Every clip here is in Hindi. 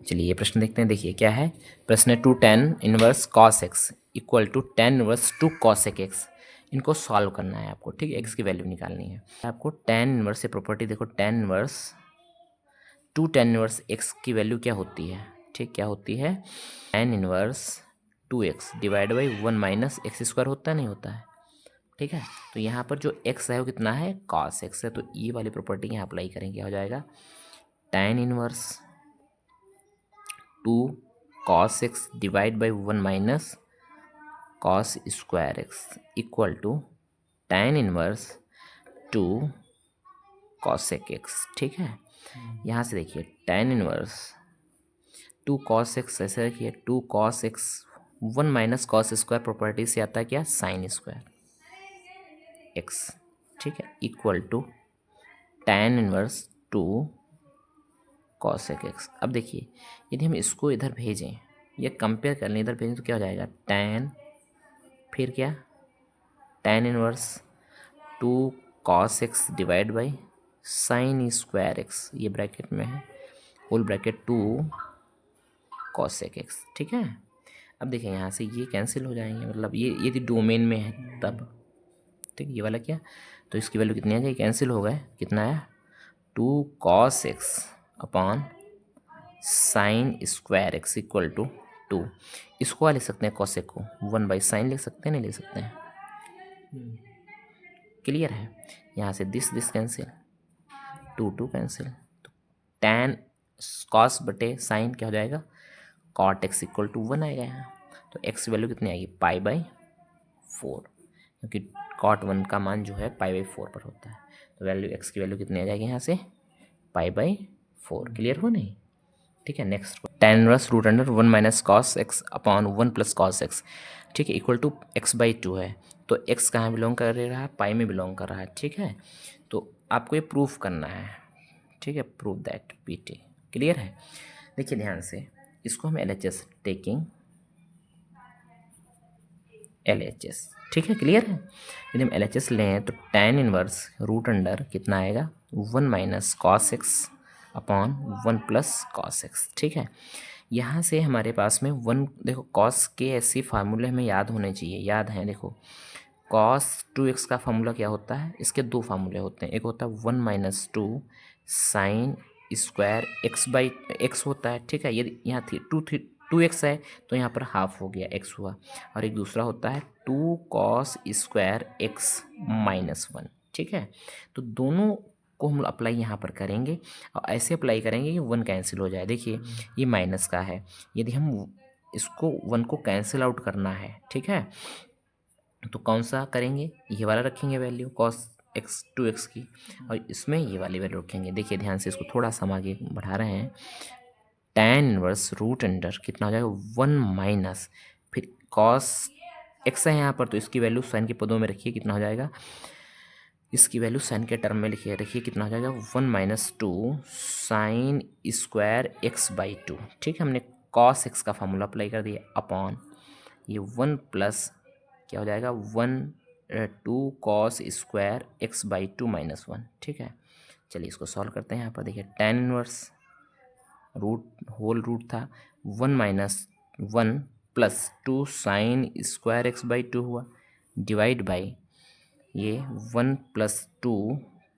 चलिए ये प्रश्न देखते हैं। देखिए क्या है प्रश्न है, two tan inverse cos x equal to tan inverse two cosec x. इनको सॉल्व करना है आपको, ठीक है, एक्स की वैल्यू निकालनी है आपको। टेन इनवर्स से प्रॉपर्टी देखो, ten inverse to tan inverse x की वैल्यू क्या होती है, ठीक, क्या होती है, ten inverse to x divide by one minus x square होता है, नहीं होता है, ठीक है। तो यहाँ पर जो एक्स है वो कितना है, कॉस एक्स है, तो ये वाली प्रॉपर्टी यहाँ अप्लाई करेंगे, क्या हो जाएगा, tan inverse two cos x divide by one minus cos square x equal to tan inverse two cosec x, ठीक है। यहाँ से देखिए tan inverse two cos x, ऐसे रखिए two cos x one minus cos square property से आता है क्या, साइन स्क्वायर एक्स, ठीक है, equal to tan inverse two cosec x. अब देखिए यदि हम इसको इधर भेजें या कंपेयर कर लें, इधर भेजें तो क्या हो जाएगा, टेन फिर क्या, tan inverse two cos x divide by sine square x, ये ब्रैकेट में है, whole bracket two cosec x, ठीक है। अब देखिए यहाँ से ये कैंसिल हो जाएंगे, मतलब ये यदि डोमेन में है तब, ठीक, ये वाला क्या, तो इसकी वैल्यू कितनी आ जाएगी, कैंसिल हो गए, कितना आया, two cos x upon sine square x equal to two. इसको लिख सकते हैं कॉसेक को वन बाई साइन लिख सकते हैं, नहीं लिख सकते हैं, क्लियर है। यहाँ से this cancel, two two cancel, तो टेन कॉस बटे साइन क्या हो जाएगा, cot x equal to one आएगा यहाँ। तो एक्स वैल्यू कितनी आएगी, पाई बाई फोर, क्योंकि कॉट वन का मान जो है पाई बाई फोर पर होता है। तो वैल्यू एक्स की वैल्यू कितनी आ जाएगी यहाँ से, पाई बाई फोर, क्लियर हो नहीं, ठीक है। Next tan inverse root under one minus cos x upon one plus cos x, ठीक है, equal to x by two है। तो एक्स कहाँ बिलोंग कर रहा है, पाई में बिलोंग कर रहा है, ठीक है। तो आपको ये प्रूफ करना है, ठीक है, prove that P T, clear है। देखिए ध्यान से, इसको हम L H S taking L H S, ठीक है, क्लियर है। यदि हम एल एच एस लें तो टेन इनवर्स रूट अंडर कितना आएगा, one minus cos x upon one plus cos x, ठीक है। यहाँ से हमारे पास में वन, देखो कॉस के ऐसे फार्मूले हमें याद होने चाहिए, याद हैं, देखो कॉस टू एक्स का फार्मूला क्या होता है, इसके दो फार्मूले होते हैं, एक होता है one minus two sine square x by x होता है, ठीक है, यदि यहाँ थी टू एक्स है तो यहाँ पर हाफ हो गया, एक्स हुआ, और एक दूसरा होता है two cos square x minus one, ठीक है। तो दोनों को हम अप्लाई यहाँ पर करेंगे और ऐसे अप्लाई करेंगे कि वन कैंसिल हो जाए। देखिए ये माइनस का है, यदि हम इसको वन को कैंसिल आउट करना है, ठीक है, तो कौन सा करेंगे, ये वाला रखेंगे value cos x two x की, और इसमें ये वाली वैल्यू रखेंगे। देखिए ध्यान से इसको थोड़ा सा हम आगे बढ़ा रहे हैं, टेन इनवर्स रूट अंडर कितना हो जाएगा, वन माइनस फिर कॉस एक्स है यहाँ पर, तो इसकी वैल्यू साइन के पदों में रखिए, कितना हो जाएगा, इसकी वैल्यू साइन के टर्म में लिखिए, रखिए कितना हो जाएगा, one minus two sine square x by to, ठीक है, हमने कॉस एक्स का फॉर्मूला अप्लाई कर दिया अपॉन ये वन प्लस क्या हो जाएगा, one two cos square x by two minus one, ठीक है। चलिए इसको सॉल्व करते हैं। यहाँ पर देखिए tan inverse root whole root था one minus one plus two sine square x by two हुआ, डिवाइड बाई ये one plus two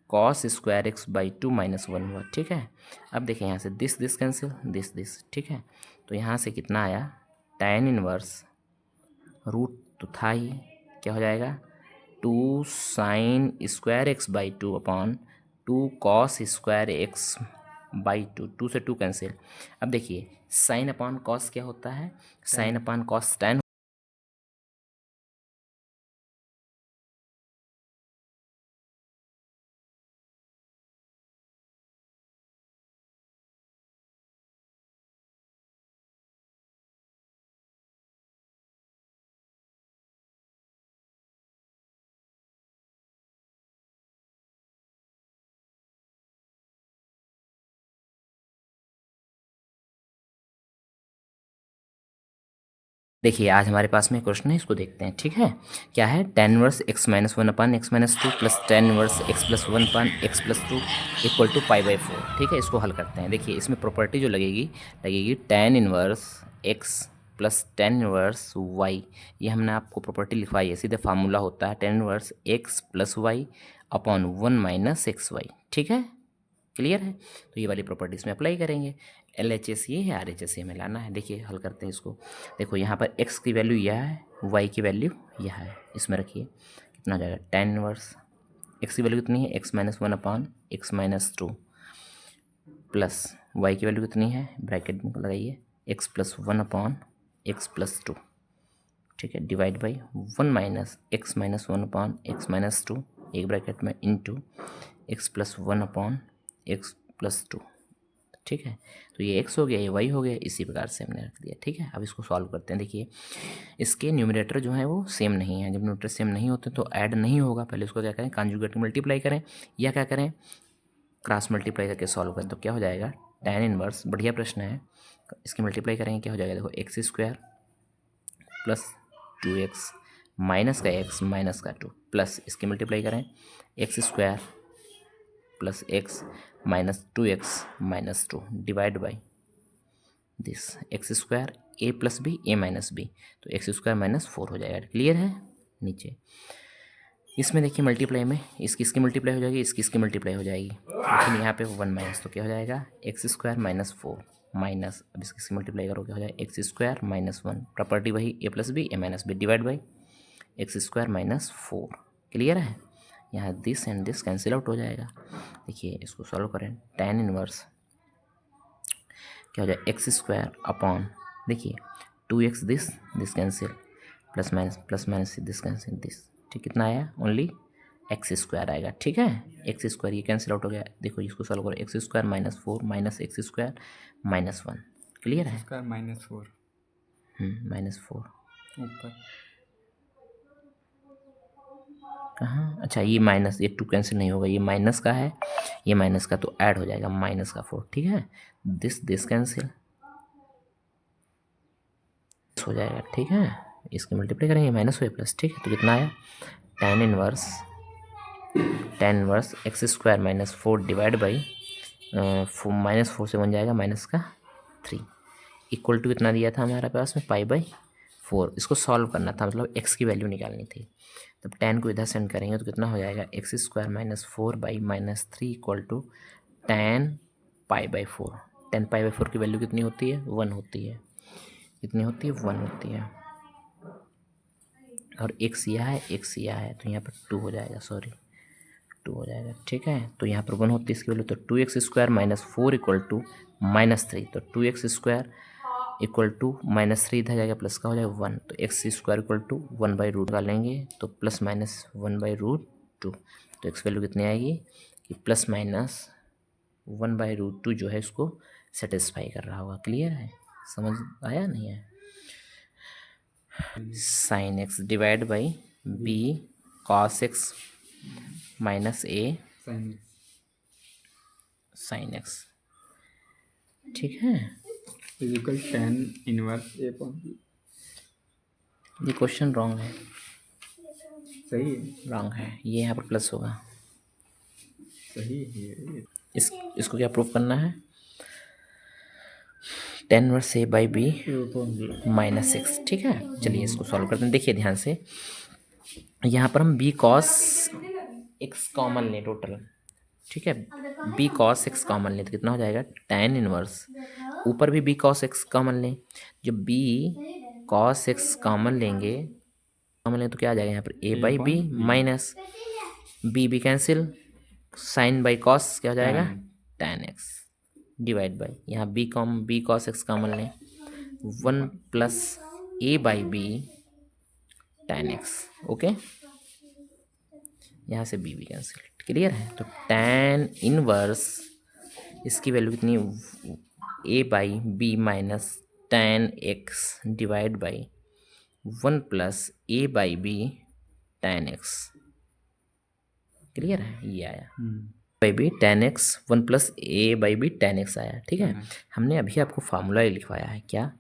cos square x by two minus one हुआ, ठीक है। अब देखिए यहाँ से दिस कैंसिल, दिस, ठीक है। तो यहाँ से कितना आया, टेन इनवर्स रूट तो था ही, क्या हो जाएगा, two sine square x by two upon two cos square x by two, two से टू कैंसिल। अब देखिए साइन अपॉन कॉस क्या होता है, साइन अपॉन कॉस टेन, देखिए आज हमारे पास में क्वेश्चन है, इसको देखते हैं। ठीक है, क्या है, tan inverse x minus one upon x minus two plus tan inverse x plus one upon x plus two equal to pi by four. ठीक है, इसको हल करते हैं। देखिए इसमें प्रॉपर्टी जो लगेगी tan inverse x plus tan inverse y। ये हमने आपको प्रॉपर्टी लिखवाई है, सीधे फार्मूला होता है tan inverse x plus y upon one minus x y. ठीक है, क्लियर है। तो ये वाली प्रॉपर्टीज में अप्लाई करेंगे। LHS ये है, RHS ये हमें लाना है। देखिए हल करते हैं इसको। देखो यहाँ पर x की वैल्यू यह है, y की वैल्यू यह है, इसमें रखिए कितना हो जाएगा tan इनवर्स। x की वैल्यू कितनी है, x minus one upon x minus two plus y की वैल्यू कितनी है, ब्रैकेट में लगाइए x plus one upon x plus to. ठीक है, divide by one minus x minus one upon x minus to, एक ब्रैकेट में into x plus one upon x plus to. ठीक है, तो ये x हो गया, ये y हो गया, इसी प्रकार से हमने रख दिया। ठीक है, अब इसको सॉल्व करते हैं। देखिए इसके न्यूमरेटर जो है वो सेम नहीं है। जब न्यूमरेटर सेम नहीं होते तो ऐड नहीं होगा। पहले उसको क्या करें, कॉन्जुगेट मल्टीप्लाई करें या क्या करें, क्रॉस मल्टीप्लाई करके सॉल्व करें। तो क्या हो जाएगा, tan इनवर्स, बढ़िया प्रश्न है, इसकी मल्टीप्लाई करेंगे क्या हो जाएगा, देखो x square plus two x minus का एक्स माइनस का टू प्लस इसकी मल्टीप्लाई करें x square plus x minus two x minus two divide by this x square a plus b a minus b, तो एक्स स्क्वायर माइनस फोर हो जाएगा। क्लियर है। नीचे इसमें देखिए मल्टीप्लाई में इसकी इसकी मल्टीप्लाई हो जाएगी, इसकी इसकी मल्टीप्लाई हो जाएगी, लेकिन यहाँ पे वन माइनस, तो क्या हो जाएगा x square minus four minus, अब इसकी इसकी मल्टीप्लाई करो क्या हो जाएगा x square minus one, property वही a plus b a minus b divide by x square minus four. Clear है। यहाँ this and this cancel out हो जाएगा। देखिए इसको सॉल्व करें, tan इनवर्स क्या हो जाए एक्स स्क्वायर अपॉन, देखिए two x this cancel plus minus this cancel this. ठीक, कितना आया, ओनली एक्स स्क्वायर आएगा। ठीक है, एक्स स्क्वायर ये कैंसिल आउट हो गया। देखो इसको सॉल्व करो, x square minus four minus x square minus one. Clear है, square minus four minus four ऊपर कहाँ, अच्छा ये माइनस, ये टू कैंसिल नहीं होगा, ये माइनस का है, ये माइनस का, तो ऐड हो जाएगा माइनस का फोर। ठीक है, दिस कैंसिल हो जाएगा। ठीक है, इसकी मल्टीप्लाई करेंगे माइनस हुए प्लस। ठीक है, तो कितना आया, tan inverse x square minus four divide by minus four से बन जाएगा माइनस का थ्री इक्वल टू कितना दिया था हमारे पास में, पाई बाई फोर। इसको सॉल्व करना था, मतलब x की वैल्यू निकालनी थी। तब tan को इधर सेंड करेंगे तो कितना हो जाएगा, x square minus four by minus three equal to tan pi by four. tan pi by four की वैल्यू कितनी होती है, वन होती है। कितनी होती है, वन होती है। और x यह है, x यह है, तो यहाँ पर टू हो जाएगा, सॉरी टू हो जाएगा। ठीक है, तो यहाँ पर वन होती है इसकी वैल्यू, तो two x square minus four equal to minus three, तो two x square equal to minus three इधर जाएगा प्लस का हो जाएगा वन, तो x square equal to one by root डालेंगे तो plus minus one by root two, तो एक्स वैल्यू कितनी आएगी कि plus minus one by root two जो है इसको सेटिस्फाई कर रहा होगा। क्लियर है, समझ आया नहीं है। Sine x divide by b cos x minus a sine x. ठीक है, physical tan inverse a upon b. ये क्वेश्चन रॉन्ग है, सही है, रॉन्ग है, ये यहाँ पर प्लस होगा। सही है। इसको क्या प्रूफ करना है, tan inverse a by b minus six. ठीक है, चलिए इसको सॉल्व करते हैं। देखिए ध्यान से, यहाँ पर हम बी कॉस एक्स कॉमन लें टोटल। ठीक है, बी कॉस एक्स कॉमन लें तो कितना हो जाएगा, tan इनवर्स, ऊपर भी बी कॉस एक्स कॉमन लें, जो बी कॉस एक्स कॉमन लेंगे तो क्या आ जाएगा यहाँ पर, a by b minus b cancel, sine by cos क्या हो जाएगा, tan एक्स डिवाइड बाई यहाँ बी कॉस एक्स कॉमन लें, one plus a by b tan x. Okay, यहाँ से बी कैंसिल। क्लियर है, तो tan इनवर्स इसकी वैल्यू कितनी, a by b minus tan x divide by one plus a by b tan x. Clear है, ये आया by b tan x, one plus a by b tan x आया। ठीक है, हमने अभी आपको फार्मूला लिखवाया है क्या,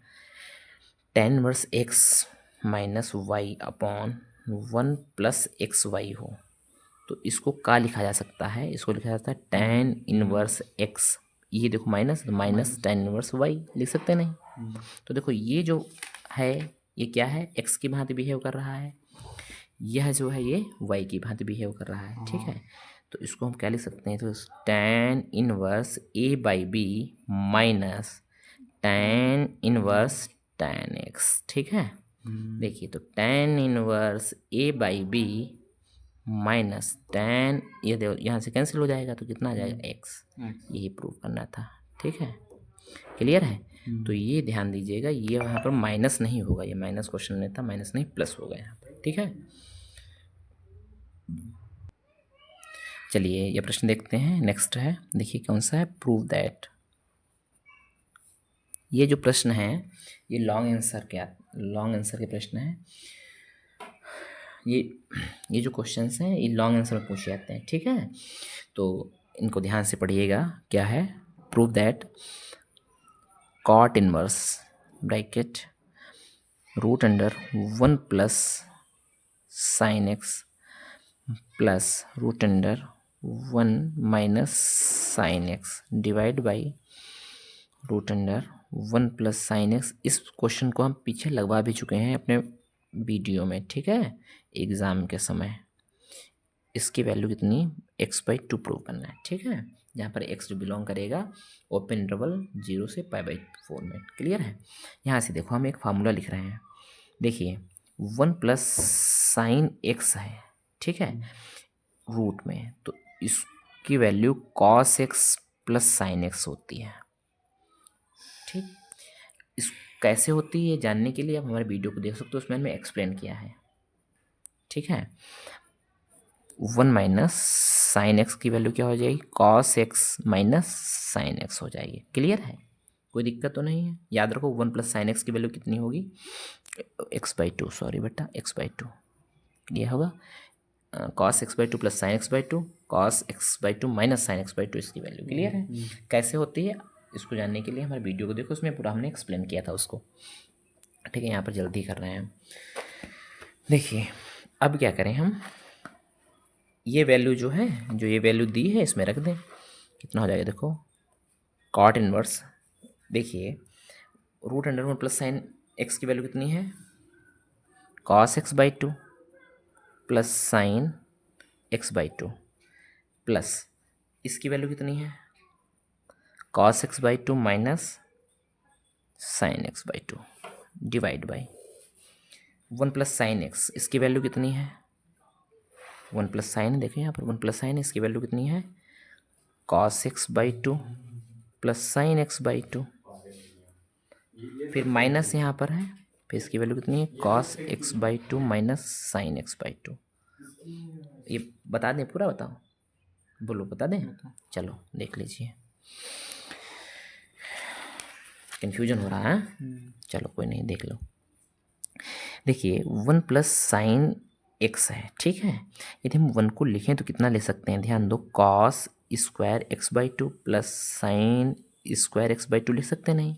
tan inverse x minus y upon 1 plus x y हो तो इसको क्या लिखा जा सकता है? इसको लिखा जाता है tan इनवर्स x, ये देखो माइनस, तो माइनस tan इनवर्स y लिख सकते हैं नहीं? तो देखो ये जो है ये क्या है, x की भांति बिहेव कर रहा है, यह जो है ये y की भांति बिहेव कर रहा है, ठीक है। तो इसको हम क्या लिख सकते हैं, तो tan inverse a by b minus tan inverse tan x, ठीक है। देखिए तो tan inverse a by b minus tan, ये देखो यहाँ से कैंसिल हो जाएगा तो कितना आ जाएगा x, यही प्रूव करना था, ठीक है। क्लियर है? तो ये ध्यान दीजिएगा, ये यहाँ पर माइनस नहीं होगा, ये माइनस क्वेश्चन नहीं था, माइनस नहीं प्लस होगा यहाँ पर, ठीक है। चलिए ये प्रश्न देखते हैं, नेक्स्ट है, देखिए कौन सा है, प्रूव दैट। ये जो प्रश्न है ये लॉन्ग आंसर के प्रश्न है। ये जो क्वेश्चंस हैं ये लॉन्ग आंसर में पूछे जाते हैं, ठीक है। तो इनको ध्यान से पढ़िएगा। क्या है, prove that cot inverse bracket root under 1 plus sine x plus root under 1 minus sine x divide by root under 1 plus sine x. इस क्वेश्चन को हम पीछे लगवा भी चुके हैं अपने वीडियो में, ठीक है, एग्ज़ाम के समय। इसकी वैल्यू कितनी, x/2 प्रूव करना है, ठीक है। यहाँ पर x जो बिलोंग करेगा ओपन इंटरवल 0 से π/4 में। क्लियर है? यहाँ से देखो हम एक फार्मूला लिख रहे हैं, देखिए 1 प्लस साइन एक्स है, ठीक है, रूट में, तो इसकी value cos x plus sine x होती है, ठीक। इस कैसे होती है जानने के लिए आप हमारे वीडियो को देख सकते हो, उसमें मैंने एक्सप्लेन किया है, ठीक है। 1 माइनस साइन एक्स की वैल्यू क्या हो जाएगी, cos x minus sine x हो जाएगी। क्लियर है? कोई दिक्कत तो नहीं है? याद रखो 1 प्लस साइन एक्स की वैल्यू कितनी होगी, x/2, सॉरी बेटा x/2, क्लियर होगा। Cos x/2 plus sine x/2, cos x/2 minus sine x/2, इसकी वैल्यू। क्लियर है? कैसे होती है इसको जानने के लिए हमारे वीडियो को देखो, उसमें पूरा हमने एक्सप्लेन किया था उसको, ठीक है। यहाँ पर जल्दी कर रहे हैं। देखिए अब क्या करें हम, ये वैल्यू जो है, जो ये वैल्यू दी है इसमें रख दें, कितना हो जाएगा देखो, कॉट इनवर्स, देखिए root under 1 plus sine x की वैल्यू कितनी है, cos x/2 plus sine x/2 plus इसकी वैल्यू कितनी है, cos x/2 minus sine x/2 divide by 1 plus sine x, इसकी वैल्यू कितनी है, 1 प्लस साइन, देखिए यहाँ पर 1 प्लस साइन, इसकी वैल्यू कितनी है, cos x/2 plus sine x/2, फिर माइनस यहाँ पर है, फिर इसकी वैल्यू कितनी है, cos x/2 minus sine x/2। ये बता दें, पूरा बताओ, बोलो बता दें, चलो देख लीजिए, कन्फ्यूजन हो रहा है, चलो कोई नहीं, देख लो। देखिए 1 प्लस साइन एक्स है, ठीक है, यदि हम 1 को लिखें तो कितना ले सकते हैं, ध्यान दो, cos square x/2 plus sine square x/2 लिख सकते हैं नहीं,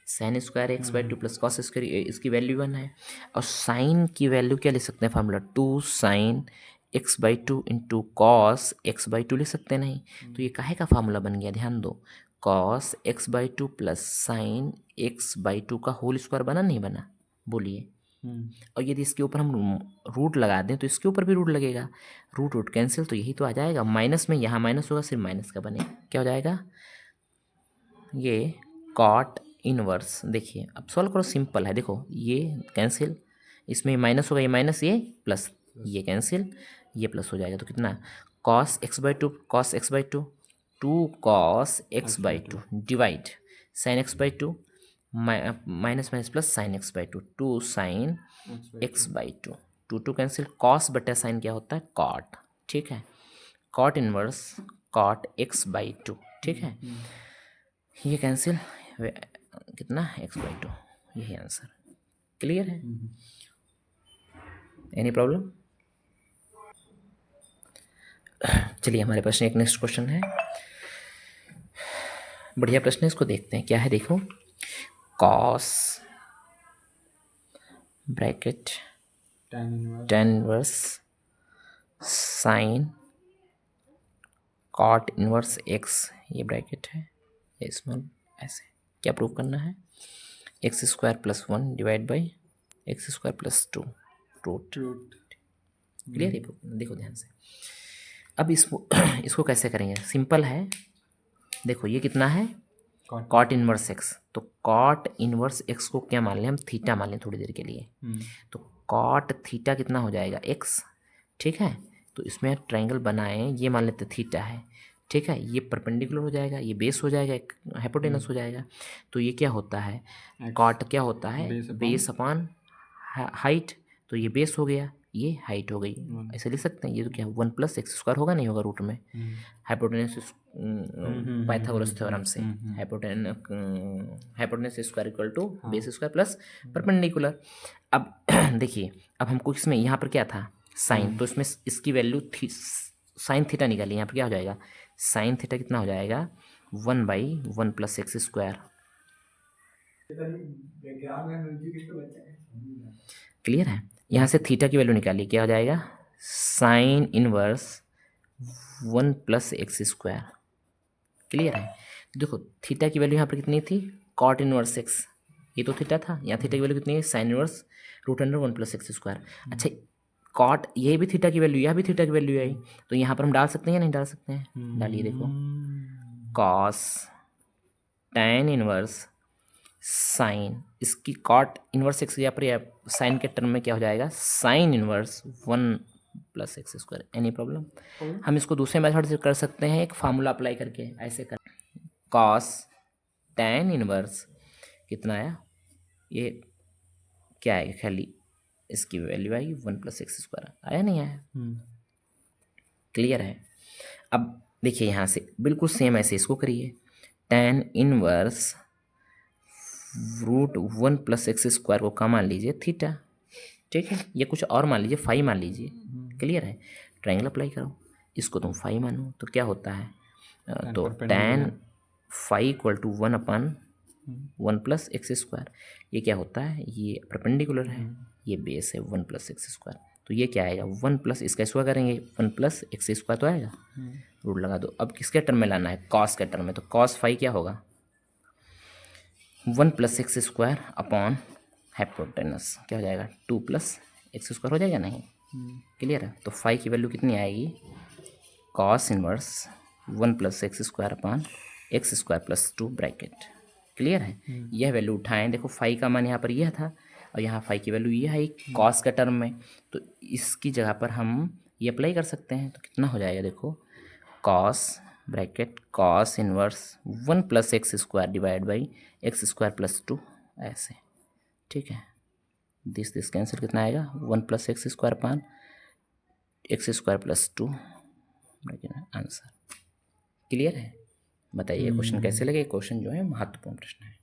sine square x/2 plus cos square, इसकी वैल्यू 1 है, और साइन की वैल्यू क्या लिख सकते हैं, formula 2 sine x/2 into cos x/2 लिख सकते हैं नहीं। तो ये काहे का फार्मूला बन गया, ध्यान दो, cos x/2 plus sine x/2 का होल स्क्वायर बना नहीं बना, बोलिए। और यदि इसके ऊपर हम रूट लगा दें तो इसके ऊपर भी रूट लगेगा, रूट रूट कैंसिल, तो यही तो आ जाएगा, माइनस में यहाँ माइनस होगा, सिर्फ माइनस का बनेगा, क्या हो जाएगा, ये कॉट इनवर्स। देखिए अब सॉल्व करो, सिंपल है, देखो ये कैंसिल, इसमें माइनस होगा, ये माइनस, ये प्लस, ये कैंसिल, ये प्लस हो जाएगा, तो कितना, cos x/2 cos x/2 2 cos x/2 divide sine x/2 minus minus plus sine x/2 2 sine x/2, 2 cancel, cos बटा साइन क्या होता है, कॉट, ठीक है, कॉट इनवर्स कॉट x/2, ठीक है, ये कैंसिल, कितना x/2, यही आंसर। क्लियर है? Any problem? चलिए हमारे पास एक नेक्स्ट क्वेश्चन है, बढ़िया प्रश्न है, इसको देखते हैं क्या है, देखो, cos bracket tan tan inverse sine cot inverse x, ये ब्रैकेट है, ये स्मॉल, ऐसे क्या प्रूव करना है, x square plus 1 divide by x square plus 2 root. Root clear है? देखो ध्यान से, अब इसको इसको कैसे करेंगे, सिंपल है। देखो ये कितना है, कॉट इनवर्स एक्स, तो कॉट इनवर्स एक्स को क्या मान लें हम, थीटा मान लें थोड़ी देर के लिए। तो कॉट थीटा कितना हो जाएगा, एक्स, ठीक है। तो इसमें ट्रायंगल बनाएं, ये मान लेते थीटा है, ठीक है, ये परपेंडिकुलर हो जाएगा, ये बेस हो जाएगा, एक हाइपोटेनस हो जाएगा। तो ये क्या होता है, कॉट क्या होता है, बेस अपॉन हाइट, तो ये बेस हो गया, ये हाइट हो गई, ऐसे लिख सकते हैं। ये तो क्या 1 प्लस एक्स स्क्वायर होगा, नहीं होगा रूट में, हाइपोटेनस पाइथागोरस थ्योरम से, hypotenuse square equal to base square plus perpendicular. अब देखिए, अब हमको इसमें यहाँ पर क्या था, साइन, तो इसमें इसकी वैल्यू थी, साइन थीटा निकाली, यहाँ पर क्या हो जाएगा, साइन थीटा कितना हो जाएगा, 1/1 प्लस एक्स स्क्वायर। क्लियर है? यहाँ से थीटा की वैल्यू निकाली, क्या हो जाएगा, sine inverse 1 plus x square. Clear है? देखो थीटा की वैल्यू यहाँ पर कितनी थी, कॉट इनवर्स एक्स, ये तो थीटा था, यहाँ थीटा की वैल्यू कितनी है, sine inverse √1 plus x square. अच्छा, कॉट ये भी थीटा की वैल्यू, यह भी थीटा की वैल्यू आई, तो यहाँ पर हम डाल सकते हैं या नहीं डाल सकते हैं, डालिए। देखो कॉस टैन इनवर्स साइन, इसकी कॉट इनवर्स एक्स या पर साइन के टर्म में क्या हो जाएगा, sine inverse 1 plus x square. Any problem? हम इसको दूसरे मेथड से कर सकते हैं, एक फार्मूला अप्लाई करके, ऐसे कर, कॉस टैन इनवर्स कितना आया, ये क्या आएगा, खाली इसकी वैल्यू आएगी 1 प्लस एक्स स्क्वायर, आया नहीं आया? क्लियर है? अब देखिए यहाँ से बिल्कुल सेम ऐसे इसको करिए, tan inverse √1 plus x square को क्या मान लीजिए, थीटा, ठीक है, ये कुछ और मान लीजिए, फाई मान लीजिए। क्लियर है? ट्रायंगल अप्लाई करो, इसको तुम फाई मानो, तो क्या होता है, तो tan phi equal to 1/1 plus x square, ये क्या होता है, ये परपेंडिकुलर है, ये बेस है 1 प्लस एक्स स्क्वायर, तो ये क्या आएगा, 1 प्लस इसका स्क्वायर करेंगे 1 प्लस एक्स स्क्वायर तो आएगा, रूट लगा दो। अब किसके टर्म में लाना है, कॉस के टर्म में, तो कॉस फाई क्या होगा, 1 plus x square upon hypotenuse, क्या हो जाएगा, 2 प्लस एक्स स्क्वायर हो जाएगा, नहीं? क्लियर है? तो फाई की वैल्यू कितनी आएगी, cos inverse 1 plus x square upon x square plus 2 bracket. Clear है? यह वैल्यू उठाएं, देखो फाई का मान यहाँ पर यह था और यहाँ फाई की वैल्यू यह है कॉस के टर्म में, तो इसकी जगह पर हम ये अप्लाई कर सकते हैं, तो कितना हो जाएगा, देखो cos bracket cos inverse 1 plus x square divide by x square plus 2, ऐसे, ठीक है, दिस कैंसिल, कितना आएगा, 1 प्लस एक्स स्क्वायर पान x square plus 2, answer. Clear है? बताइए क्वेश्चन कैसे लगे, क्वेश्चन जो है महत्वपूर्ण प्रश्न है।